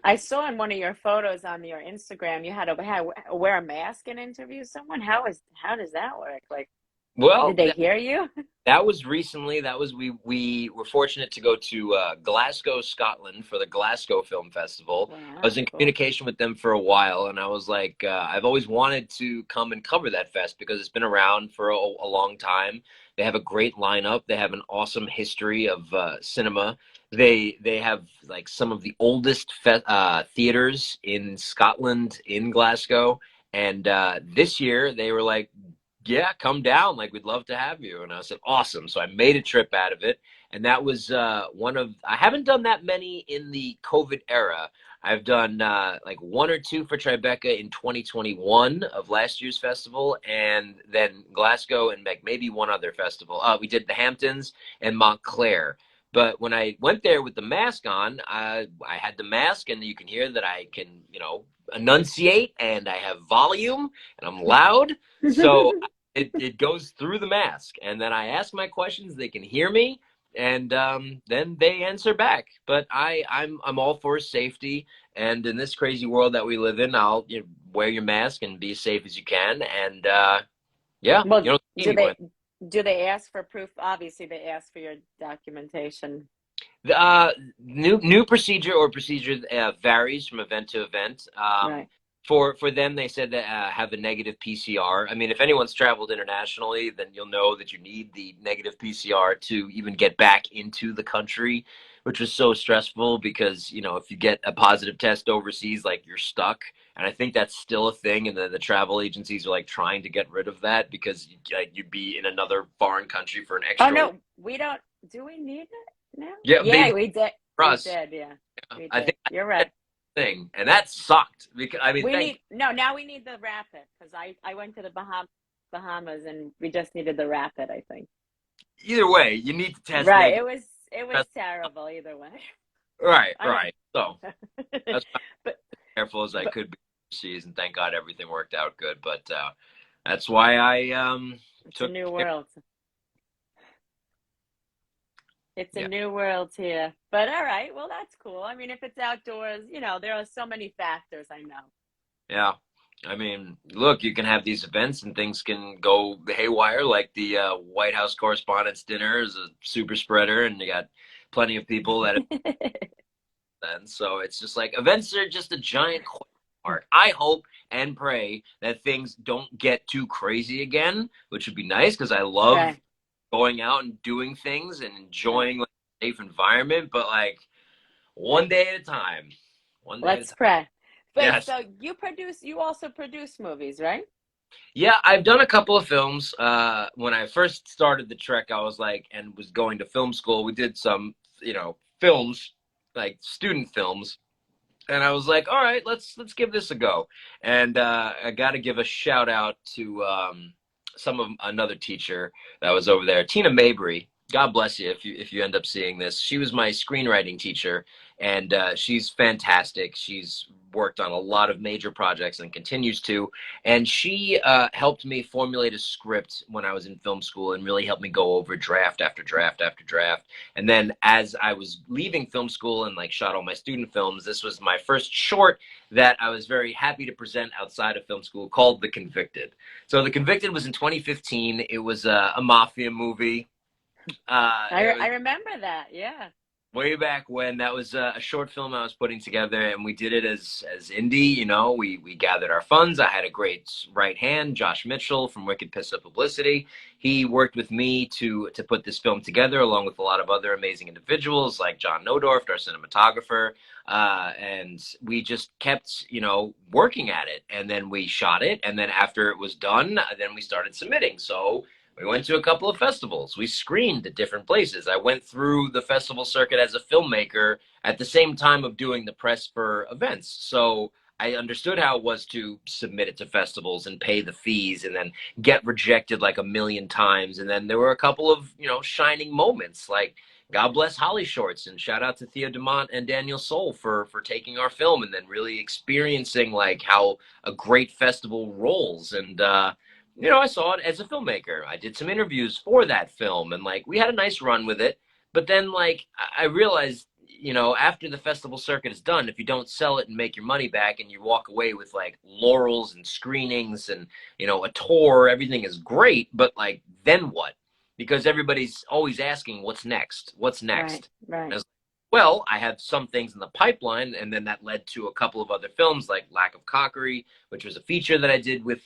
I saw in one of your photos on your Instagram, you had to wear a mask and interview someone. How does that work? Like, well, did they hear you? That was recently. That was we were fortunate to go to Glasgow, Scotland for the Glasgow Film Festival. Wow, I was in communication with them for a while, and I was like, I've always wanted to come and cover that fest because it's been around for a long time. They have a great lineup. They have an awesome history of cinema. They have like some of the oldest theaters in Scotland, in Glasgow, and this year they were like, yeah, come down. Like, we'd love to have you. And I said, awesome. So I made a trip out of it. And that was I haven't done that many in the COVID era. I've done like one or two for Tribeca in 2021 of last year's festival. And then Glasgow and maybe one other festival. We did the Hamptons and Montclair. But when I went there with the mask on, I had the mask, and you can hear that I can, enunciate, and I have volume, and I'm loud. So it goes through the mask. And then I ask my questions, they can hear me, and then they answer back. But I'm all for safety. And in this crazy world that we live in, I'll wear your mask and be as safe as you can. And yeah, well, do they ask for proof? Obviously, they ask for your documentation. The new procedure or procedure varies from event to event. Right. For them, they said that have a negative PCR. I mean, if anyone's traveled internationally, then you'll know that you need the negative PCR to even get back into the country, which was so stressful because, if you get a positive test overseas, like, you're stuck. And I think that's still a thing, and the travel agencies are like trying to get rid of that because you'd be in another foreign country for an extra. Oh no, we don't. Do we need it now? Yeah, we did. We did, yeah. We did. I think you're right. Thing, and that sucked because I mean now we need the rapid, because I went to the Bahamas and we just needed the rapid. I think either way you need to test. Right, it was terrible either way. Right. So that's but careful as I could be overseas, and thank God everything worked out good. But that's why I took a new world. It's a new world here. But all right, well, that's cool. I mean, if it's outdoors, there are so many factors, I know. Yeah. I mean, look, you can have these events and things can go haywire, like the White House Correspondents' Dinner is a super spreader, and you got plenty of people that then. So it's just like, events are just a giant question mark. I hope and pray that things don't get too crazy again, which would be nice because I love going out and doing things and enjoying like a safe environment, but like one day at a time. Let's pray. But yes. So you also produce movies, right? Yeah, I've done a couple of films. When I first started the trek, I was like, and was going to film school, we did some, films, like student films. And I was like, all right, let's give this a go. And I got to give a shout out to another teacher that was over there, Tina Mabry. God bless you if you end up seeing this. She was my screenwriting teacher, and she's fantastic. She's worked on a lot of major projects and continues to. And she helped me formulate a script when I was in film school, and really helped me go over draft after draft after draft. And then as I was leaving film school and like shot all my student films, this was my first short that I was very happy to present outside of film school, called The Convicted. So The Convicted was in 2015. It was a mafia movie. It was I remember that. Yeah. way back when. That was a short film I was putting together, and we did it as indie. You know, we gathered our funds. I had a great right hand, Josh Mitchell from Wicked Piss Up Publicity. He worked with me to put this film together, along with a lot of other amazing individuals like John Nodorf, our cinematographer. And we just kept, working at it. And then we shot it. And then after it was done, then we started submitting. So we went to a couple of festivals. We screened at different places. I went through the festival circuit as a filmmaker at the same time of doing the press for events. So I understood how it was to submit it to festivals and pay the fees and then get rejected like a million times. And then there were a couple of, shining moments, like God bless Holly Shorts, and shout out to Theo Dumont and Daniel Soul for taking our film and then really experiencing like how a great festival rolls. And I saw it as a filmmaker. I did some interviews for that film, and like we had a nice run with it. But then like I realized, after the festival circuit is done, if you don't sell it and make your money back and you walk away with like laurels and screenings and, a tour, everything is great, but like then what? Because everybody's always asking what's next? What's next? Right. Well, I have some things in the pipeline, and then that led to a couple of other films like Lack of Cockery, which was a feature that I did with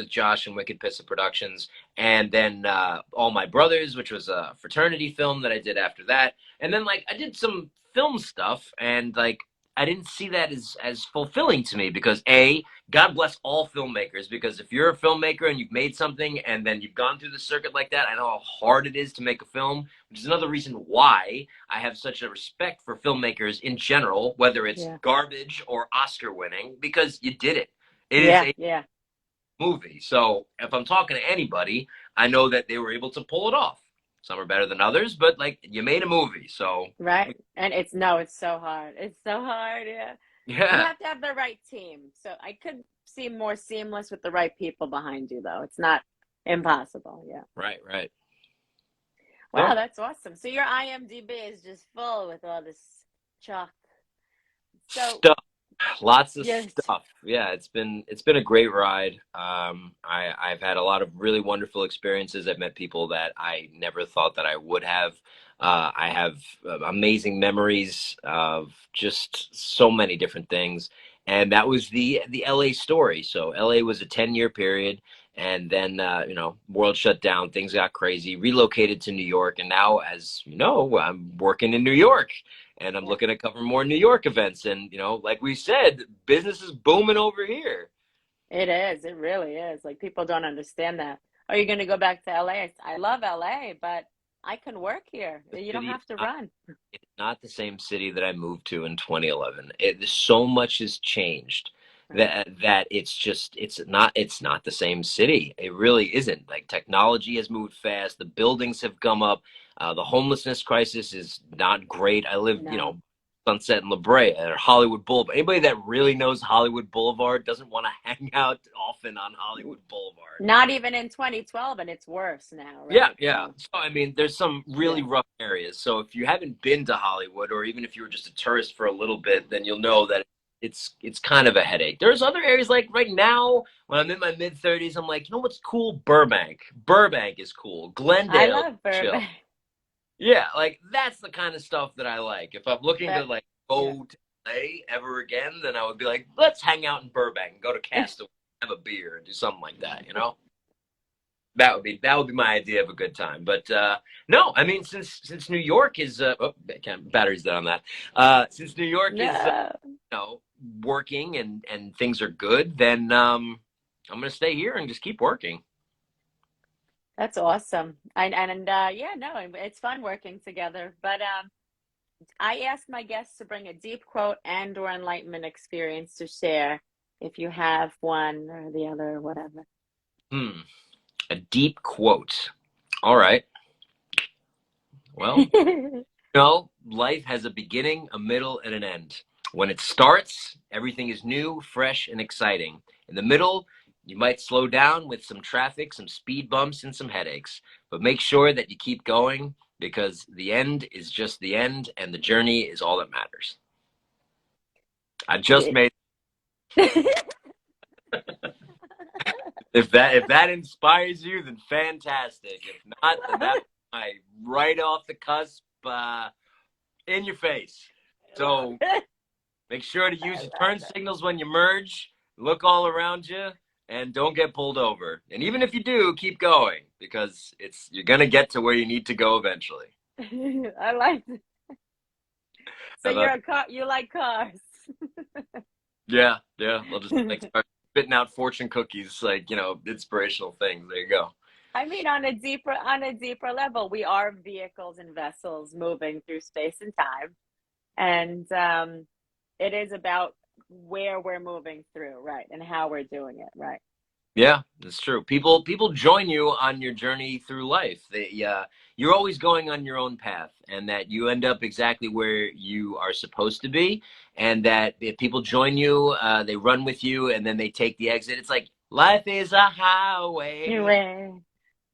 Josh and Wicked Pissa Productions, and then All My Brothers, which was a fraternity film that I did after that, and then like I did some film stuff, and like I didn't see that as fulfilling to me because God bless all filmmakers, because if you're a filmmaker and you've made something and then you've gone through the circuit like that, I know how hard it is to make a film, which is another reason why I have such a respect for filmmakers in general, whether it's garbage or Oscar winning, because you did it. It is a movie. So if I'm talking to anybody, I know that they were able to pull it off. Some are better than others, but like you made a movie. So Right. And it's so hard. It's so hard. Yeah. You yeah. have to have the right team. So I could seem more seamless with the right people behind you, though. It's not impossible. Yeah. Right. Wow, So, that's awesome. So your IMDb is just full with all this chalk. So stuff. Lots of just stuff. Yeah, it's been a great ride. I've had a lot of really wonderful experiences. I've met people that I never thought that I would have. I have amazing memories of just so many different things, and that was the LA story. So LA was a 10-year period, and then world shut down, things got crazy. Relocated to New York, and now, as you know, I'm working in New York. And I'm looking to cover more New York events. And, like we said, business is booming over here. it is. It really is. Like people don't understand that. Are you going to go back to LA? I love LA, but I can work here. The You don't city, have to run. it's not the same city that I moved to in 2011. So much has changed Right. that it's not the same city. It really isn't. Like technology has moved fast. The buildings have come up. The homelessness crisis is not great. I live, No. Sunset and La Brea or Hollywood Boulevard. Anybody that really knows Hollywood Boulevard doesn't want to hang out often on Hollywood Boulevard. Not even in 2012, and it's worse now, Yeah, right? yeah. So, So I mean, there's some really yeah. rough areas. So if you haven't been to Hollywood, or even if you were just a tourist for a little bit, then you'll know that it's kind of a headache. There's other areas like right now when I'm in my mid 30s, I'm like, you know what's cool? Burbank. Burbank is cool. I Glendale, love chill. Burbank. Yeah, like that's the kind of stuff that I like. If I'm looking to But like yeah. go to LA ever again, then I would be like, let's hang out in Burbank and go to Castaway, have a beer, and do something like that. That would be my idea of a good time. But no, I mean since New York is battery's dead on that. Since New York is No. working and things are good, then I'm gonna stay here and just keep working. That's awesome. And yeah, no, it's fun working together. But I asked my guests to bring a deep quote and or enlightenment experience to share if you have one or the other or whatever. Hmm. A deep quote. All right. Well, life has a beginning, a middle, and an end. When it starts, everything is new, fresh, and exciting. In the middle, you might slow down with some traffic, some speed bumps, and some headaches. But make sure that you keep going because the end is just the end, and the journey is all that matters. I just made. If that inspires you, then fantastic. If not, then that's my right off the cusp, in your face. So make sure to use your turn signals when you merge. Look all around you, and don't get pulled over. And even if you do, keep going because you're gonna get to where you need to go eventually. I like it. So you like cars. Yeah. I'll just start spitting out fortune cookies, inspirational things. There you go. I mean, on a deeper level, we are vehicles and vessels moving through space and time, and it is about where we're moving through, right, and how we're doing it, right. Yeah, that's true. People join you on your journey through life. You're always going on your own path, and that you end up exactly where you are supposed to be. And that if people join you, they run with you, and then they take the exit. It's like life is a highway.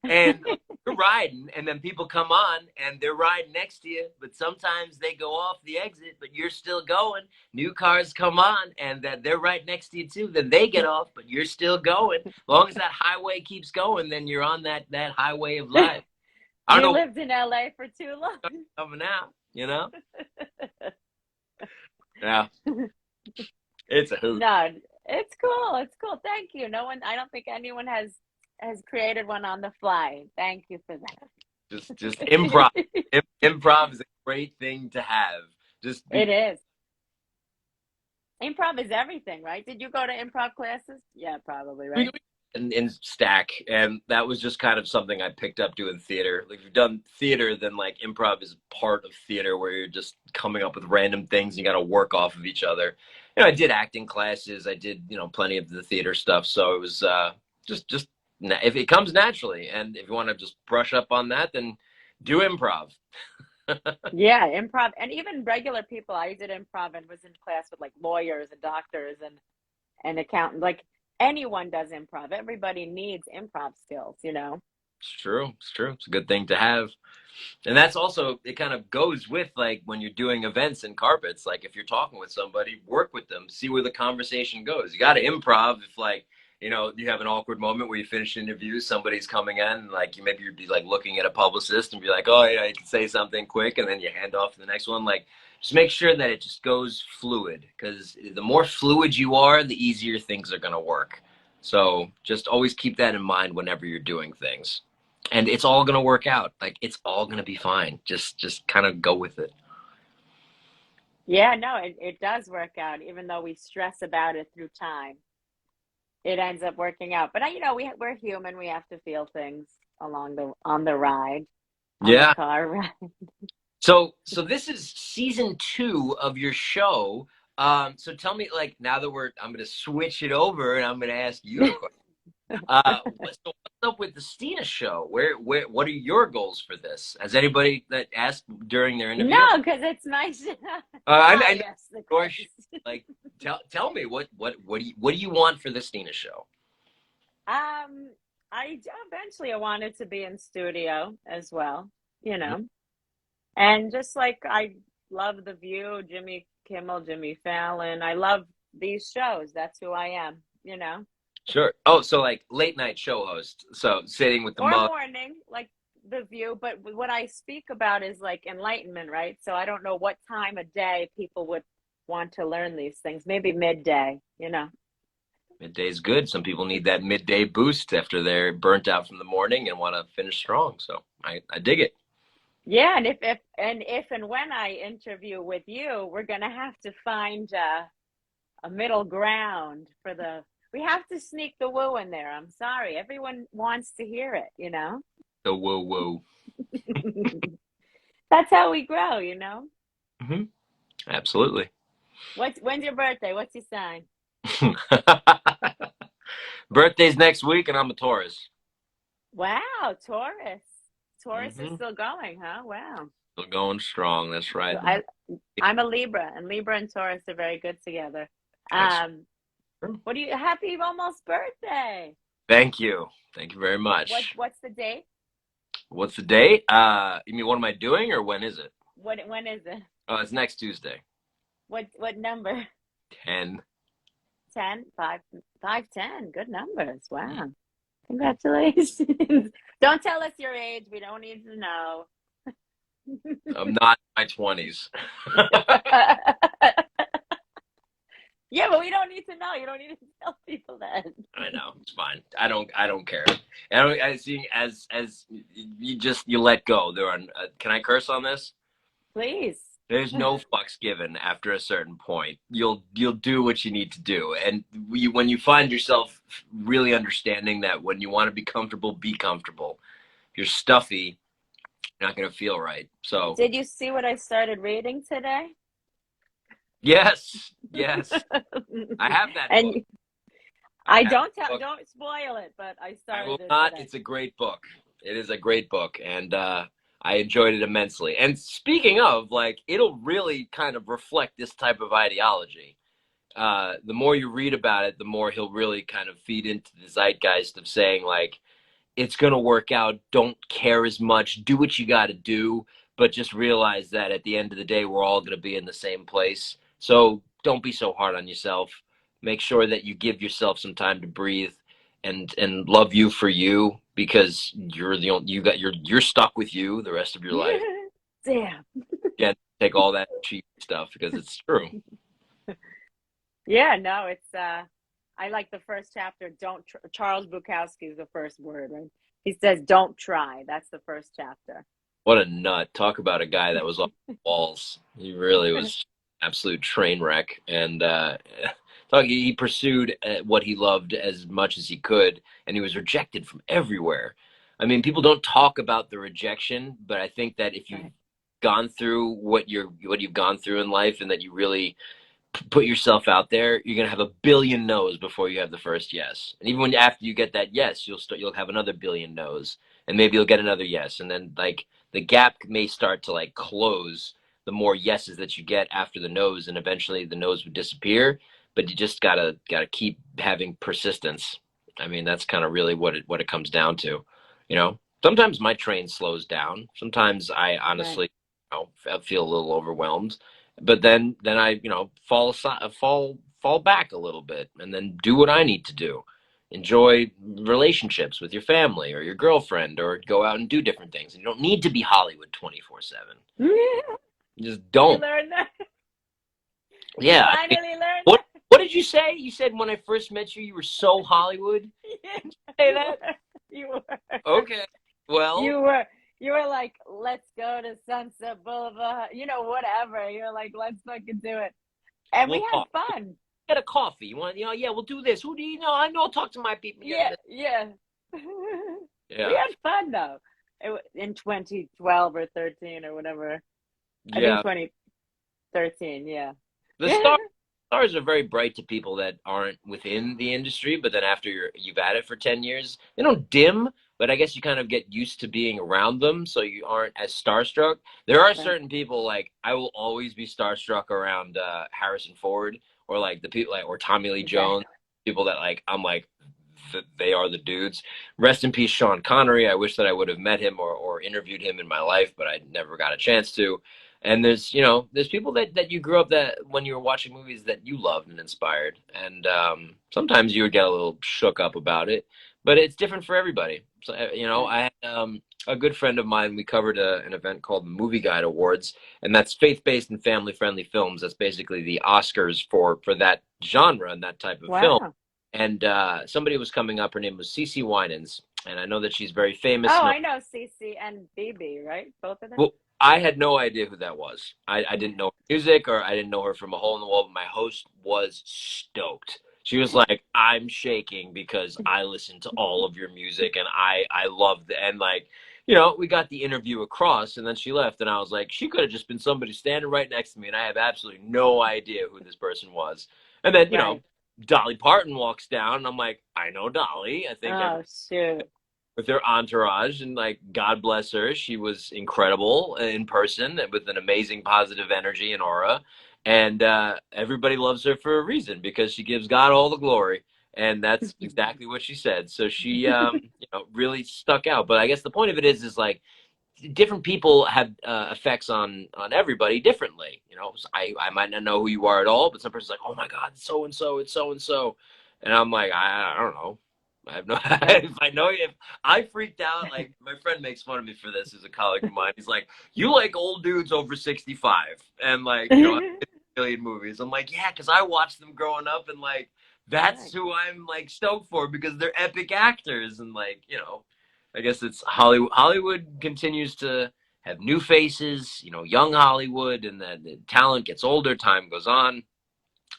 And you're riding, and then people come on, and they're riding next to you, but sometimes they go off the exit, but you're still going. New cars come on, and that they're right next to you too. Then they get off, but you're still going. As long as that highway keeps going, then you're on that highway of life. You lived in LA for too long. Coming out, Yeah. It's a hoot. No, it's cool. It's cool. Thank you. I don't think anyone has created one on the fly. Thank you for that. Just improv. Improv is a great thing to have. It is. Improv is everything, right? Did you go to improv classes? Yeah, probably, right? In Stack, and that was just kind of something I picked up doing theater. Like, if you've done theater, then like improv is part of theater where you're just coming up with random things and you got to work off of each other. I did acting classes. I did plenty of the theater stuff. So it was just if it comes naturally, and if you want to just brush up on that, then do improv. Yeah, improv, and even regular people. I did improv and was in class with like lawyers and doctors and accountants. Like, anyone does improv. Everybody needs improv skills, It's true. It's a good thing to have. And that's also, it kind of goes with like when you're doing events and carpets, like if you're talking with somebody, work with them, see where the conversation goes. You got to improv if you have an awkward moment where you finish an interview, somebody's coming in, and like you'd be like looking at a publicist and be like, oh yeah, you can say something quick, and then you hand off to the next one. Like, just make sure that it just goes fluid, because the more fluid you are, the easier things are going to work. So just always keep that in mind whenever you're doing things. And it's all going to work out. Like, it's all going to be fine. Just kind of go with it. Yeah, no, it does work out, even though we stress about it through time. It ends up working out. But we're human. We have to feel things on the ride, on the car ride. So this is season 2 of your show. So tell me, like, now that I'm going to switch it over and I'm going to ask you a question. What's up with the Stina Show? What are your goals for this? Has anybody that asked during their interview? No, because it's my show. Yes, of course. Like, tell me what do you want for the Stina Show? I eventually wanted to be in studio as well, and just like I love The View, Jimmy Kimmel, Jimmy Fallon. I love these shows. That's who I am, Sure. Oh, so like late night show host. So sitting with the mug. Morning, like The View. But what I speak about is like enlightenment, right? So I don't know what time of day people would want to learn these things. Maybe midday, Midday's good. Some people need that midday boost after they're burnt out from the morning and want to finish strong. So I dig it. Yeah, and if and when I interview with you, we're gonna have to find a middle ground for the. We have to sneak the woo in there. I'm sorry. Everyone wants to hear it, The woo. That's how we grow, Mm-hmm. Absolutely. When's your birthday? What's your sign? Birthday's next week, and I'm a Taurus. Wow, Taurus. Taurus is still going, huh? Wow. Still going strong. That's right. So I'm a Libra, and Libra and Taurus are very good together. That's true. What do you? Happy almost birthday. Thank you. Thank you very much. What's the date? What's the date? You mean what am I doing or when is it? When is it? Oh, it's next Tuesday. What number? 10. 10, 5, 5, 10. Good numbers. Wow. Congratulations. Don't tell us your age. We don't need to know. I'm not in my 20s. Yeah, but we don't need to know. You don't need to tell people that. I know, it's fine. I don't care. I see as you let go. There are. Can I curse on this? Please. There's no fucks given after a certain point. You'll do what you need to do, and when you find yourself really understanding that when you want to be comfortable, be comfortable. If you're stuffy, you're not gonna feel right. So. Did you see what I started reading today? Yes. I have that and book. don't spoil it, but I started. I will not. Today. It's a great book. It is a great book, and I enjoyed it immensely. And speaking of, like, it'll really kind of reflect this type of ideology. The more you read about it, the more he'll really kind of feed into the zeitgeist of saying, like, it's gonna work out. Don't care as much. Do what you got to do, but just realize that at the end of the day, we're all gonna be in the same place. So don't be so hard on yourself. Make sure that you give yourself some time to breathe and love you for you, because you're the only, you're stuck with you the rest of your life. Damn. Yeah, take all that cheap stuff because it's true. Yeah, no, it's I like the first chapter. Charles Bukowski is the first word, right? He says, "Don't try." That's the first chapter. What a nut! Talk about a guy that was off the walls. He really was absolute train wreck, and he pursued what he loved as much as he could, and he was rejected from everywhere. I mean, people don't talk about the rejection, but I think that if you've gone through what you've gone through in life, and that you really put yourself out there, you're gonna have a billion no's before you have the first yes. And even after you get that yes, you'll have another billion no's, and maybe you'll get another yes, and then like the gap may start to like close the more yeses that you get after the no's, and eventually the no's would disappear. But you just gotta keep having persistence. I mean, that's kind of really what it comes down to. You know, sometimes my train slows down. Sometimes I honestly, I feel a little overwhelmed. But then I, fall back a little bit, and then do what I need to do. Enjoy relationships with your family or your girlfriend, or go out and do different things. And you don't need to be Hollywood 24/7. You just don't. You learned that? Yeah. You finally learned what did you say? You said when I first met you, you were so Hollywood? Yeah, did you say that? You were. Okay. Well. You were like, let's go to Sunset Boulevard, whatever. You're like, let's fucking do it. And we had fun. Get a coffee. You want, yeah, we'll do this. Who do you know? I know, I'll talk to my people. Yeah. Yeah. We had fun, though. In 2012 or 13 or whatever. I think 2013, yeah. The stars are very bright to people that aren't within the industry, but then after you've had it for 10 years, they don't dim. But I guess you kind of get used to being around them, so you aren't as starstruck. There are certain people, like, I will always be starstruck around Harrison Ford, or like the people, like, or Tommy Lee Jones, people that, like, I'm like, they are the dudes. Rest in peace, Sean Connery. I wish that I would have met him or interviewed him in my life, but I never got a chance to. And there's people that you grew up that when you were watching movies that you loved and inspired, and sometimes you would get a little shook up about it. But it's different for everybody. So, I had a good friend of mine. We covered an event called the Movie Guide Awards, and that's faith-based and family-friendly films. That's basically the Oscars for that genre and that type of film. And somebody was coming up. Her name was Cece Winans, and I know that she's very famous. Oh, I know Cece and BB, right? Both of them? Well, I had no idea who that was. I didn't know her music, or I didn't know her from A Hole in the Wall, but my host was stoked. She was like, I'm shaking because I listen to all of your music, and I loved it. And, like, we got the interview across, and then she left, and I was like, she could have just been somebody standing right next to me, and I have absolutely no idea who this person was. And then, Dolly Parton walks down, and I'm like, I know Dolly. I think. Oh, shoot. with her entourage, and like, God bless her, she was incredible in person and with an amazing positive energy and aura, and everybody loves her for a reason because she gives God all the glory, and that's exactly what she said. So she, really stuck out. But I guess the point of it is like different people have effects on everybody differently. So I might not know who you are at all, but some person's like, oh my God, so and so, it's so and so, and I'm like, I don't know. I have no. If I know you, if I freaked out, like my friend makes fun of me for this. As a colleague of mine, he's like, "You like old dudes over 65," and like, a million movies. I'm like, yeah, because I watched them growing up, and like, that's who I'm like stoked for because they're epic actors, and like, I guess it's Hollywood. Hollywood continues to have new faces, young Hollywood, and then the talent gets older, time goes on,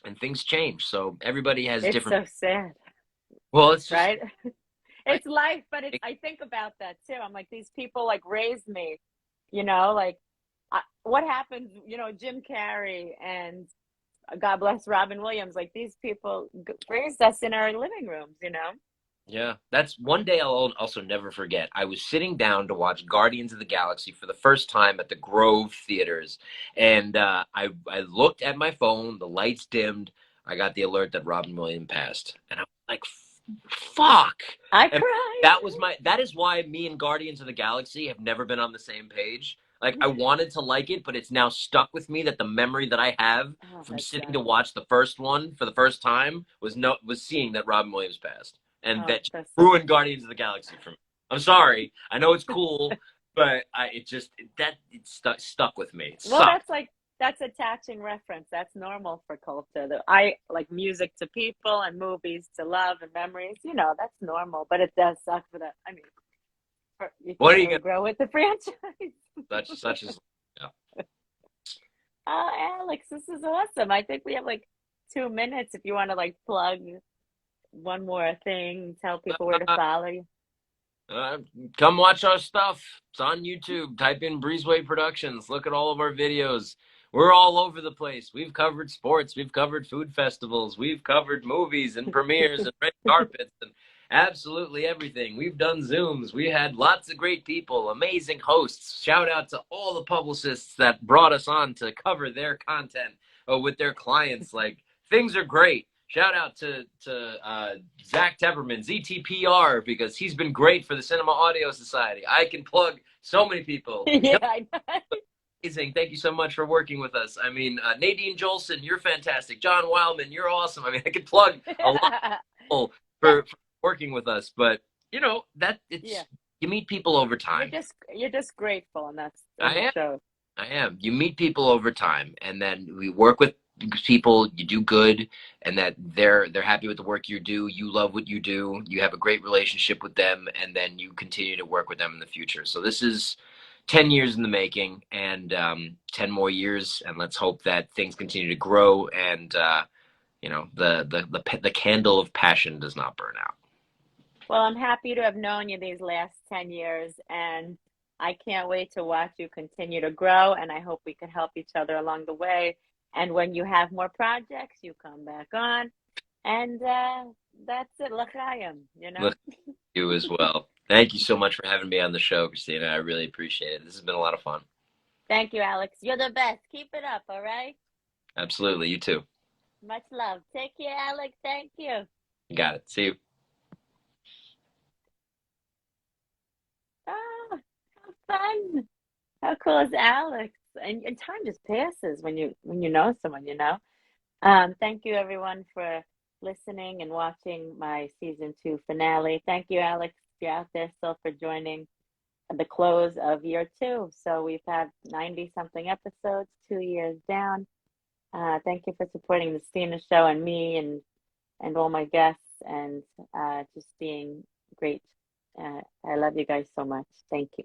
and things change. So everybody has It's different. so sad, Well, it's just right? I, It's life, but I think about that too. I'm like, these people like raised me, like what happens, Jim Carrey and God bless Robin Williams, like these people raised us in our living rooms. yeah, that's one day I'll also never forget. I was sitting down to watch Guardians of the Galaxy for the first time at the Grove theaters, and I looked at my phone. The lights dimmed. I got the alert that Robin Williams passed, and I was like, "Fuck!" I And cried. that is why me and Guardians of the Galaxy have never been on the same page. Like, I wanted to like it, but it's now stuck with me that the memory that I have Oh, from that sitting to sucks. watch the first one for the first time was seeing that Robin Williams passed, and Oh, that that's so. ruined Guardians of the Galaxy for me. I'm sorry. I know it's cool, but it stuck with me. It Well, sucked. that's attaching reference. That's normal for culture. I like music to people and movies to love and memories. That's normal, but it does suck for that. I mean, you What are can't you really gonna grow with the franchise. such as yeah. Oh, Alex, this is awesome. I think we have like 2 minutes if you want to like plug one more thing, tell people where to Uh, follow you. Uh, Come watch our stuff. It's on YouTube. Type in Breezeway Productions. Look at all of our videos. We're all over the place. We've covered sports. We've covered food festivals. We've covered movies and premieres and red carpets and absolutely everything. We've done Zooms. We had lots of great people, amazing hosts. Shout out to all the publicists that brought us on to cover their content with their clients. Like, things are great. Shout out to Zach Tepperman, ZTPR, because he's been great for the Cinema Audio Society. I can plug so many people. Yeah, I know. Amazing. Thank you so much for working with us. I mean, Nadine Jolson, you're fantastic. John Wildman, you're awesome. I mean, I could plug a lot of people for working with us, but that Yeah, it's you meet people over time. you're just grateful, and I it am. shows. I am. You meet people over time, and then we work with people. You do good, and that they're happy with the work you do. You love what you do. You have a great relationship with them, and then you continue to work with them in the future. So this is 10 years in the making, and 10 more years, and let's hope that things continue to grow, and the candle of passion does not burn out. Well, I'm happy to have known you these last 10 years, and I can't wait to watch you continue to grow, and I hope we can help each other along the way. And when you have more projects, you come back on, and that's it, l'chaim. Look, you as well. Thank you so much for having me on the show, Christina. I really appreciate it. This has been a lot of fun. Thank you, Alex. You're the best. Keep it up, all right? Absolutely. You too. Much love. Take care, Alex. Thank you. You got it. See you. Oh, how fun. How cool is Alex? And time just passes when you know someone. Thank you everyone for listening and watching my season 2 finale. Thank you, Alex, if you're out there still for joining the close of year 2. So we've had 90 something episodes, 2 years down. Thank you for supporting the Stina Show and me and all my guests and just being great. I love you guys so much. Thank you.